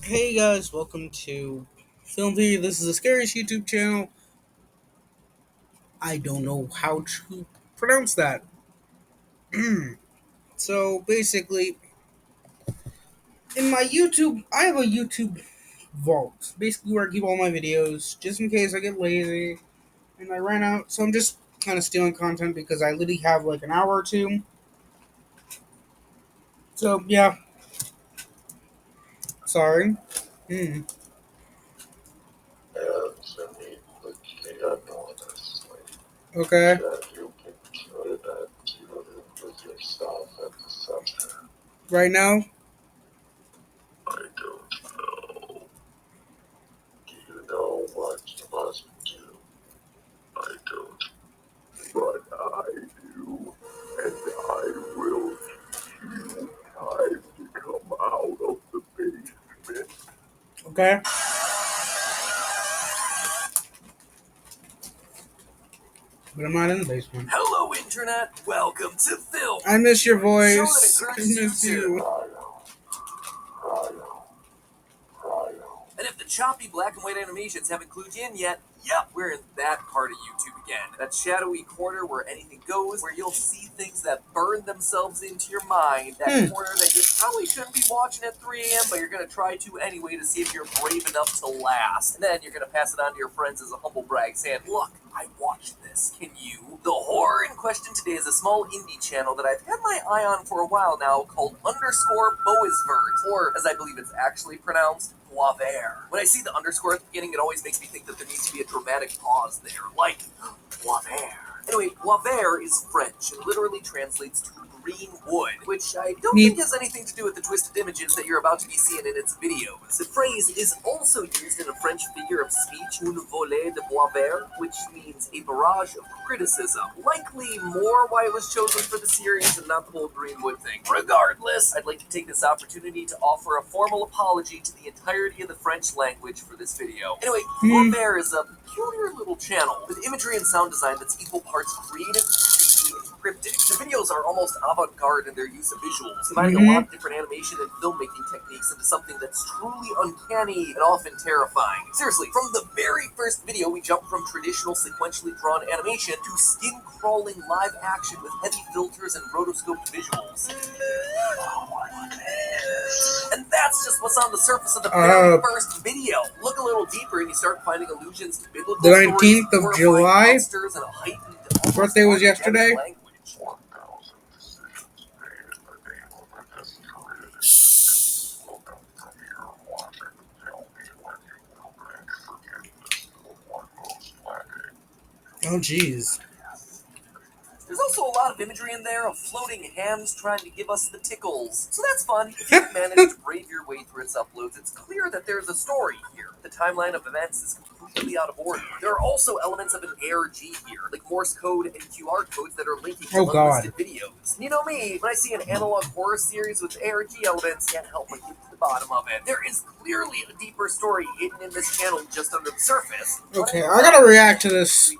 Hey guys, welcome to Film V. This is the scariest YouTube channel. I don't know how to pronounce that. So basically, in my YouTube, I have a YouTube vault. Basically, where I keep all my videos, just in case I get lazy and I ran out. So I'm just kind of stealing content because I literally have like an hour or two. So yeah, sorry. Hmm. Okay. Right now. Okay. But I'm not in the basement. Hello, Internet. Welcome to Film. I miss your Show that voice. I encourages miss you you. to. And if the choppy black and white animations haven't clued you in yet, yep, we're in that part of YouTube again. That shadowy corner where anything goes, where you'll see things that burn themselves into your mind. That corner that you probably shouldn't be watching at 3 a.m., but you're going to try to anyway to see if you're brave enough to last. And then you're going to pass it on to your friends as a humble brag, saying, look, I watched this. Can you? The horror in question today is a small indie channel that I've had my eye on for a while now called underscore Boisvert, or as I believe it's actually pronounced, Boisvert. When I see the underscore at the beginning, it always makes me think that there needs to be a dramatic pause there, like Boisvert. Anyway, Boisvert is French and literally translates to green wood, which I don't think has anything to do with the twisted images that you're about to be seeing in its videos. The phrase is also used in a French figure of speech, une volée de Boisvert, which means a barrage of criticism. Likely more why it was chosen for the series and not the whole greenwood thing. Regardless, I'd like to take this opportunity to offer a formal apology to the entirety of the French language for this video. Anyway, Boisvert is a peculiar little channel with imagery and sound design that's equal parts creative, creepy, and cryptic. The videos are almost avant-garde in their use of visuals, combining a lot of different animation and filmmaking techniques into something that's truly uncanny and often terrifying. Seriously, from the very first video, we jump from traditional sequentially drawn animation to skin-crawling live action with heavy filters and rotoscoped visuals. And that's just what's on the surface of the very first video. Look a little deeper and you start finding allusions to biblical The stories, 19th of horrifying July. monsters, and a heightened, Birthday was yesterday. language. Oh, jeez. There's also a lot of imagery in there of floating hands trying to give us the tickles. So that's fun. If you can manage to brave your way through its uploads, it's clear that there's a story here. The timeline of events is completely out of order. There are also elements of an ARG here, like Morse code and QR codes that are linking to unlisted videos. And you know me, when I see an analog horror series with ARG elements, can't help but get to the bottom of it. There is clearly a deeper story hidden in this channel just under the surface. Okay, I gotta react to this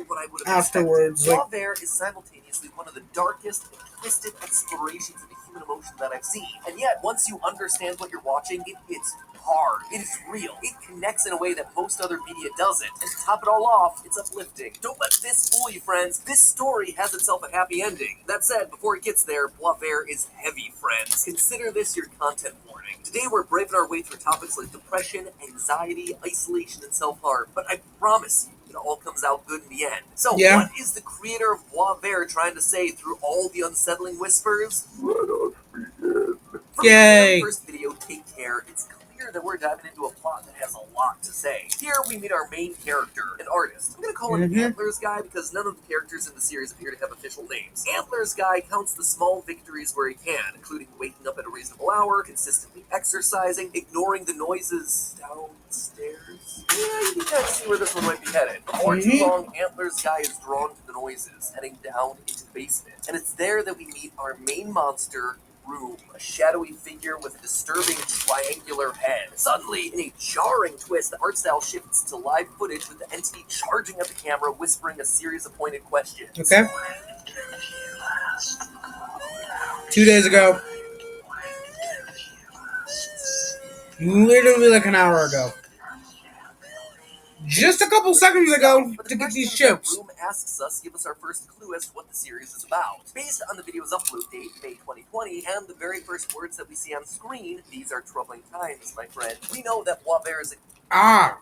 What I would have afterwards. Boisvert is simultaneously one of the darkest and twisted explorations of the human emotion that I've seen. And yet, once you understand what you're watching, it hits hard. It is real. It connects in a way that most other media doesn't. And to top it all off, it's uplifting. Don't let this fool you, friends. This story has itself a happy ending. That said, before it gets there, Boisvert is heavy, friends. Consider this your content warning. Today we're braving our way through topics like depression, anxiety, isolation, and self-harm. But I promise you, it all comes out good in the end. So, what is the creator of Boisvert trying to say through all the unsettling whispers? From the very first video, Take Care, it's clear that we're diving into a plot that has a lot to say. Here we meet our main character, an artist. I'm going to call him Antlers Guy because none of the characters in the series appear to have official names. Antlers Guy counts the small victories where he can, including waking up at a reasonable hour, consistently exercising, ignoring the noises downstairs. Yeah, you can kind of see where this one might be headed. Before too long, Antlers Guy is drawn to the noises, heading down into the basement. And it's there that we meet our main monster, Room, a shadowy figure with a disturbing triangular head. Suddenly, in a jarring twist, the art style shifts to live footage with the entity charging at the camera, whispering a series of pointed questions. Okay. 2 days ago. Literally like an hour ago. Just a couple seconds ago But the to get these questions that chips. Room asks us give us our first clue as to what the series is about. Based on the video's upload date, May 2020, and the very first words that we see on screen, these are troubling times, my friend. We know that Boisvert is a Ah.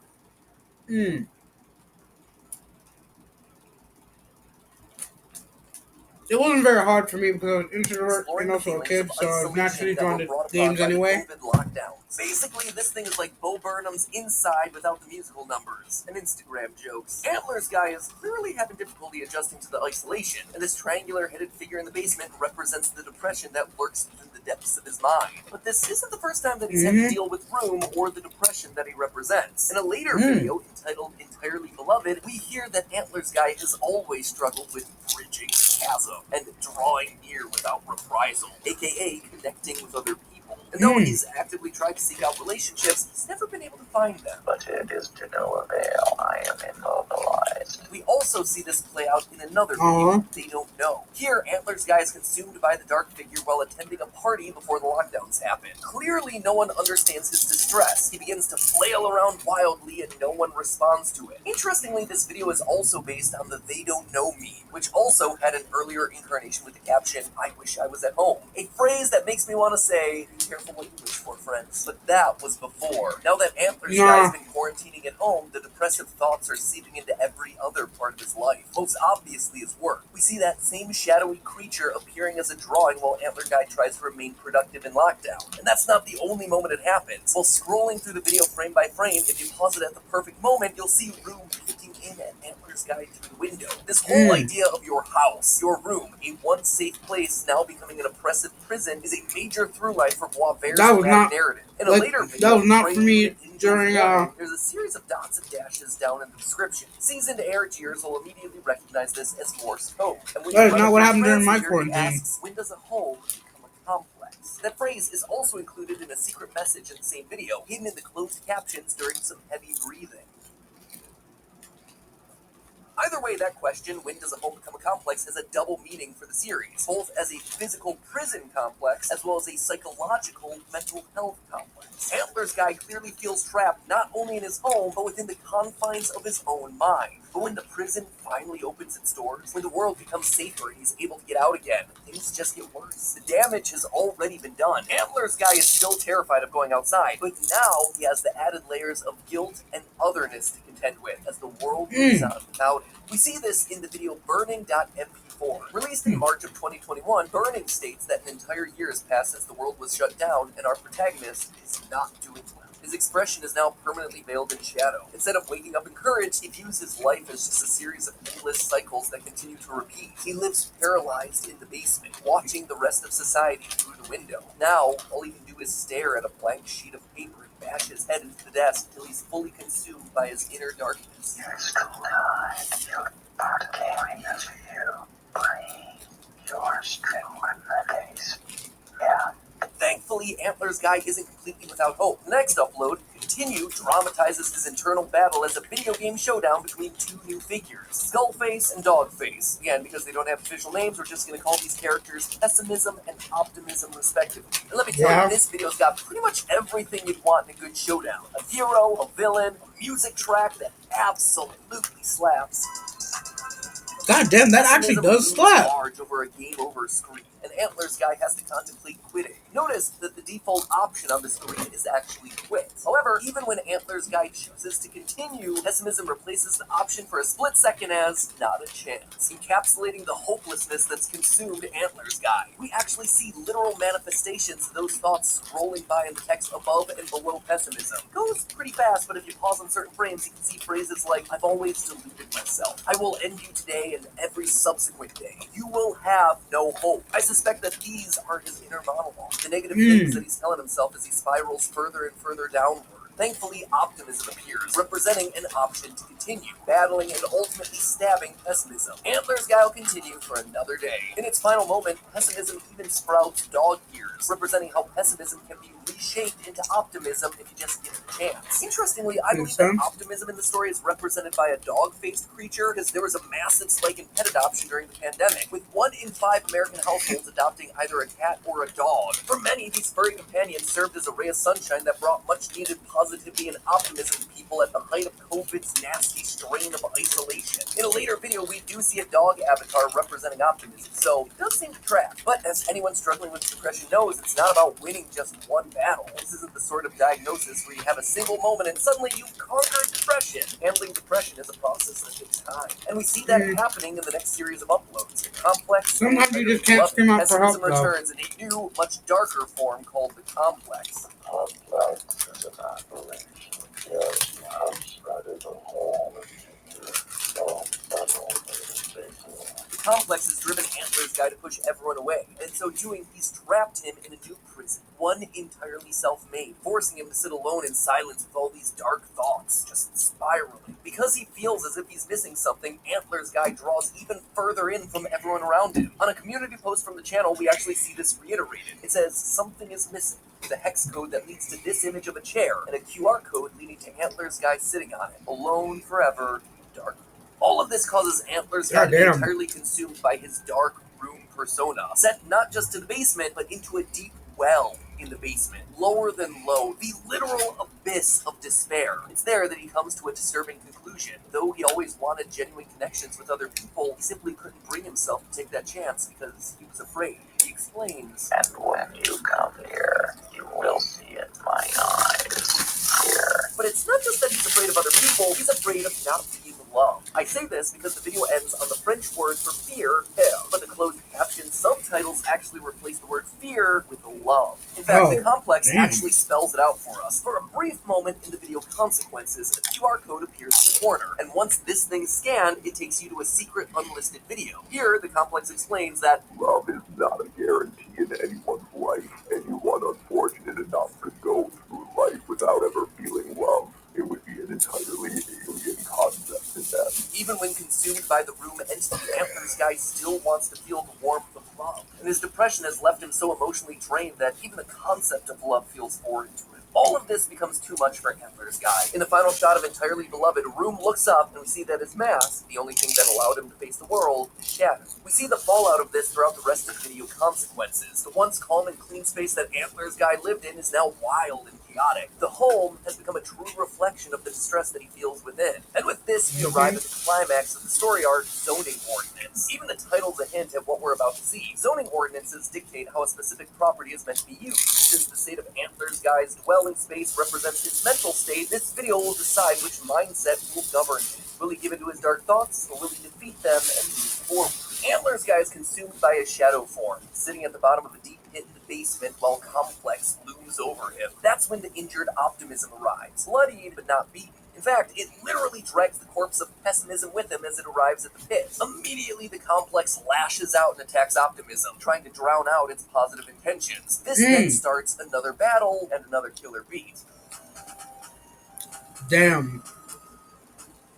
Hmm. It wasn't very hard for me because I was an introvert and exploring the also a feelings of kid, so I was isolation naturally that drawn were to brought upon games by the anyway. COVID lockdowns. Basically, this thing is like Bo Burnham's Inside without the musical numbers and Instagram jokes. Antlers guy is clearly having difficulty adjusting to the isolation, and this triangular-headed figure in the basement represents the depression that lurks within the depths of his mind. But this isn't the first time that he's had to deal with Room or the depression that he represents. In a later video entitled Entirely Beloved, we hear that Antlers guy has always struggled with bridging the chasm and drawing near without reprisal, aka connecting with other people. And though he's actively tried to seek out relationships, he's never been able to find them. But it is to no avail. I am immobilized. We also see this play out in another video, They Don't Know. Here, Antlers guy is consumed by the dark figure while attending a party before the lockdowns happen. Clearly, no one understands his distress. He begins to flail around wildly and no one responds to it. Interestingly, this video is also based on the They Don't Know meme, which also had an earlier incarnation with the caption, I wish I was at home. A phrase that makes me want to say, be careful what you wish for, friends. But that was before. Now that Antlers guy's been quarantining at home, the depressive thoughts are seeping into every other part of his life. Most obviously his work. We see that same shadowy creature appearing as a drawing while Antler Guy tries to remain productive in lockdown. And that's not the only moment it happens. While scrolling through the video frame by frame, if you pause it at the perfect moment, you'll see Room peeking in at Antler's Guy through the window. This whole idea of your house, your room, a once safe place now becoming an oppressive prison is a major through line for Boisvert's narrative. In a later video, that was not for me during there's a series of dots and dashes down in the description. Seasoned air cheers will immediately recognize this as Morse code. And when that is not what happened during my quarantine. asks, when does a home become a complex? That phrase is also included in a secret message in the same video, hidden in the closed captions during some heavy breathing. Either way, that question, when does a home become a complex, has a double meaning for the series, both as a physical prison complex as well as a psychological mental health complex. Antlers Guy clearly feels trapped not only in his home, but within the confines of his own mind. But when the prison finally opens its doors, when the world becomes safer and he's able to get out again, things just get worse. The damage has already been done. Antlers Guy is still terrified of going outside, but now he has the added layers of guilt and otherness to contend with as the world moves on without him. We see this in the video Burning.mp4. Released in March of 2021, Burning states that an entire year has passed since the world was shut down and our protagonist is not doing well. His expression is now permanently veiled in shadow. Instead of waking up encouraged, he views his life as just a series of endless cycles that continue to repeat. He lives paralyzed in the basement, watching the rest of society through the window. Now, all he can do is stare at a blank sheet of paper and bash his head into the desk until he's fully consumed by his inner darkness. It's good. Your part carrying us for you. Breathe. You're still in the case. Yeah. Thankfully, Antlers Guy isn't completely without hope. The next upload, Continue, dramatizes his internal battle as a video game showdown between two new figures, Skullface and Dogface. Again, because they don't have official names, we're just going to call these characters Pessimism and Optimism, respectively. And let me tell you, this video's got pretty much everything you'd want in a good showdown. A hero, a villain, a music track that absolutely slaps. God damn, that actually does slap. Large over a game over screen, and Antlers Guy has to contemplate quitting. Notice that the default option on the screen is actually quit. However, even when Antlers Guy chooses to continue, Pessimism replaces the option for a split second as not a chance, encapsulating the hopelessness that's consumed Antlers Guy. We actually see literal manifestations of those thoughts scrolling by in the text above and below Pessimism. It goes pretty fast, but if you pause on certain frames, you can see phrases like, I've always deluded myself. I will end you today and every subsequent day. You will have no hope. I suspect that these are his inner monologues, the negative things that he's telling himself as he spirals further and further downward. Thankfully, optimism appears, representing an option to continue, battling and ultimately stabbing pessimism. Antler's Guy will continue for another day. In its final moment, pessimism even sprouts dog ears, representing how pessimism can be reshaped into optimism if you just give it a chance. Interestingly, I believe that optimism in the story is represented by a dog-faced creature, because there was a massive spike in pet adoption during the pandemic, with 1 in 5 American households adopting either a cat or a dog. For many, these furry companions served as a ray of sunshine that brought much-needed positivity and optimism to people at the height of COVID's nasty strain of isolation. In a later video, we do see a dog avatar representing optimism, so it does seem to track. But as anyone struggling with depression knows, it's not about winning just one battle. This isn't the sort of diagnosis where you have a single moment and suddenly you've conquered depression. Handling depression is a process that takes time. And we see that happening in the next series of uploads. The Complex. Sometimes you just can't scream out for help, Pessimism returns in a new, much darker form called the Complex. Complex is an operation just outside of the home of nature, so subtle but invisible. The Complex has driven Antler's Guy to push everyone away. In so doing, he's trapped him in a new prison, one entirely self-made, forcing him to sit alone in silence with all these dark thoughts, just spiraling. Because he feels as if he's missing something, Antler's Guy draws even further in from everyone around him. On a community post from the channel, we actually see this reiterated. It says, "Something is missing." The hex code that leads to this image of a chair, and a QR code leading to Antler's Guy sitting on it, alone forever, dark. All of this causes Antler's Guy to be entirely consumed by his dark room persona, set not just to the basement, but into a deep well in the basement, lower than low, the literal abyss of despair. It's there that he comes to a disturbing conclusion. Though he always wanted genuine connections with other people, he simply couldn't bring himself to take that chance because he was afraid. He explains, "And when you come here, you will see in my eyes here." But it's not just that he's afraid of other people, he's afraid of not being loved. I say this because the video ends on the French word for fear, peur, but the closed caption subtitles actually replace the word fear with love. In fact, the Complex actually spells it out for us. For a brief moment in the video consequences, a QR code appears in the corner, and once this thing's scanned, it takes you to a secret unlisted video. Here, the Complex explains that Love is not a guarantee in anyone's life. Anyone unfortunate enough could go through life without ever feeling love. It would be an entirely alien concept to them. even when consumed by the room entity, Antler's Guy still wants to feel the warmth of love. And his depression has left him so emotionally drained that even the concept of love feels foreign to him. All of this becomes too much for Antler's Guy. In the final shot of Entirely Beloved, Room looks up and we see that his mask, the only thing that allowed him to face the world, is shattered. We see the fallout of this throughout the rest of the video consequences. The once calm and clean space that Antler's Guy lived in is now wild and chaotic. The home has become a true reflection of the distress that he feels within. And with this, we arrive at the climax of the story arc, Zoning Ordinance. Even the title's a hint at what we're about to see. Zoning ordinances dictate how a specific property is meant to be used. Since the state of Antler's Guy's dwelling space represents his mental state, this video will decide which mindset will govern him. Will he give in to his dark thoughts, or will he defeat them and move forward? Antler's Guy is consumed by his shadow form, sitting at the bottom of a deep pit in the basement while Complex looms over him. That's when the injured optimism arrives, bloodied but not beaten. In fact, it literally drags the corpse of pessimism with him as it arrives at the pit. Immediately, the Complex lashes out and attacks optimism, trying to drown out its positive intentions. This then starts another battle and another killer beat. Damn.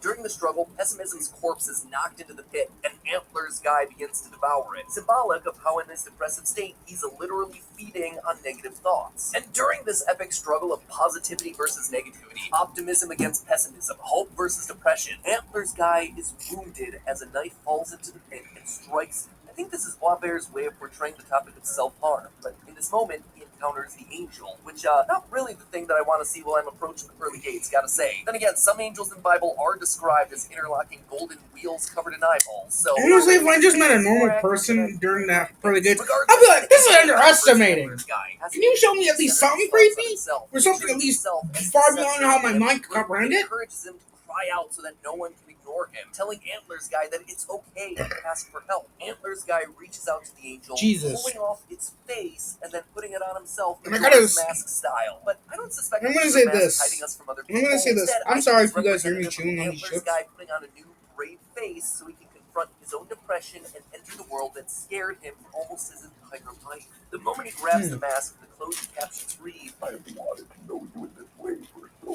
During the struggle, Pessimism's corpse is knocked into the pit, and Antler's Guy begins to devour it, symbolic of how in this depressive state, he's literally feeding on negative thoughts. And during this epic struggle of positivity versus negativity, optimism against pessimism, hope versus depression, Antler's Guy is wounded as a knife falls into the pit and strikes him. I think this is Boisbert's way of portraying the topic of self-harm, but in this moment, he encounters the angel, which, not really the thing that I want to see while I'm approaching the pearly gates, gotta say. Then again, some angels in the Bible are described as interlocking golden wheels covered in eyeballs, so... Honestly, if I just met a normal person during that pearly gates, I'd be like, this is underestimating. Can you show me at least something creepy? Or something at least far beyond how my mind could comprehend it? Encourages him to cry out so that no one can ignore him, telling Antler's Guy that it's okay to ask for help. Antler's Guy reaches out to the angel, pulling off its face and then putting it on himself in mask style. But I don't suspect I'm gonna say this. hiding us from other people. I'm gonna say this. I'm sorry if you guys hear me chewing on these Antler's chips. Guy putting on a new brave face so he can confront his own depression and enter the world that scared him for almost his entire life. The moment he grabs the mask, the closed captions read, "I have wanted to know you in this way for so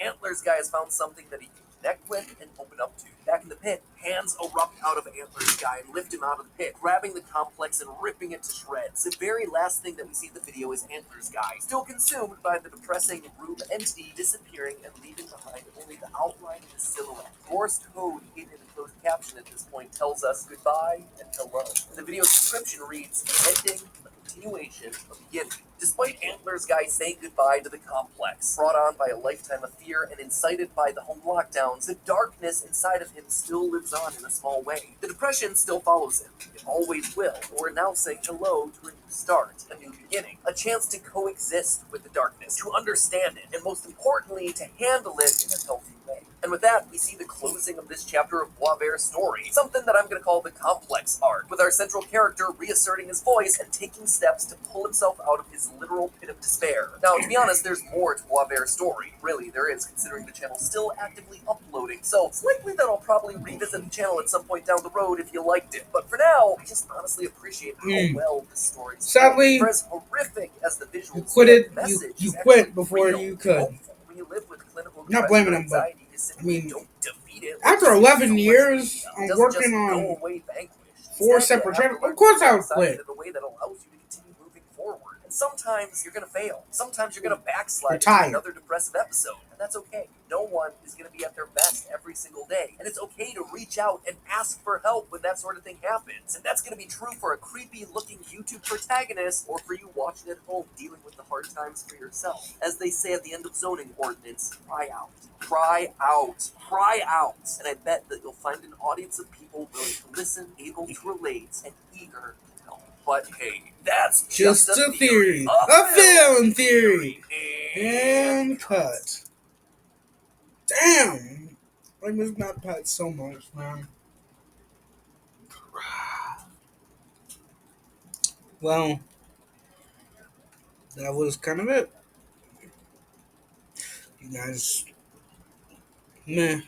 Antlers Guy has found something that he can connect with and open up to. Back in the pit, hands erupt out of Antlers Guy and lift him out of the pit, grabbing the complex and ripping it to shreds. The very last thing that we see in the video is Antlers Guy, still consumed by the depressing room entity, disappearing and leaving behind only the outline of his silhouette. Morse code hidden in the closed caption at this point tells us goodbye and hello. The video's description reads, ending, a continuation, a beginning. Despite Antlers Guy saying goodbye to the complex, brought on by a lifetime of fear and incited by the home lockdowns, the darkness inside of him still lives on in a small way. The depression still follows him. It always will. We're now saying hello to a new start, a new beginning, a chance to coexist with the darkness, to understand it, and most importantly, to handle it in a healthy way. And with that, we see the closing of this chapter of Boisvert's story, something that I'm going to call the complex arc, with our central character reasserting his voice and taking steps to pull himself out of his literal pit of despair. Now, to be honest, there's more to Boisvert's story. Really, there is, considering the channel's still actively uploading, so it's likely that I'll probably revisit the channel at some point down the road if you liked it. But for now, I just honestly appreciate how well this story is Sadly, for as horrific as the visuals, you quit it. the message You is quit actually before real you and could. hopeful. When you live with clinical Not depression blaming or him, but anxiety, you simply don't defeat it. after 11 years It on doesn't working just on go away vanquished. 4 Instead, you separate have to channels, learn of course to I live would inside quit. it in a way that allows you to continue moving forward. And sometimes you're going to fail. Sometimes you're going to backslide into Retire. another depressive episode. And that's okay. No one is going to be at their best every single day. And it's okay to reach out and ask for help when that sort of thing happens. And that's going to be true for a creepy looking YouTube protagonist or for you watching at home dealing with the hard times for yourself. As they say at the end of zoning ordinance, cry out. Cry out. Cry out. And I bet that you'll find an audience of people willing to listen, able to relate, and eager to help. But hey, that's just a theory. A film theory. And cut. Damn. I miss that pet so much, man. Well, that was kind of it. You guys, meh.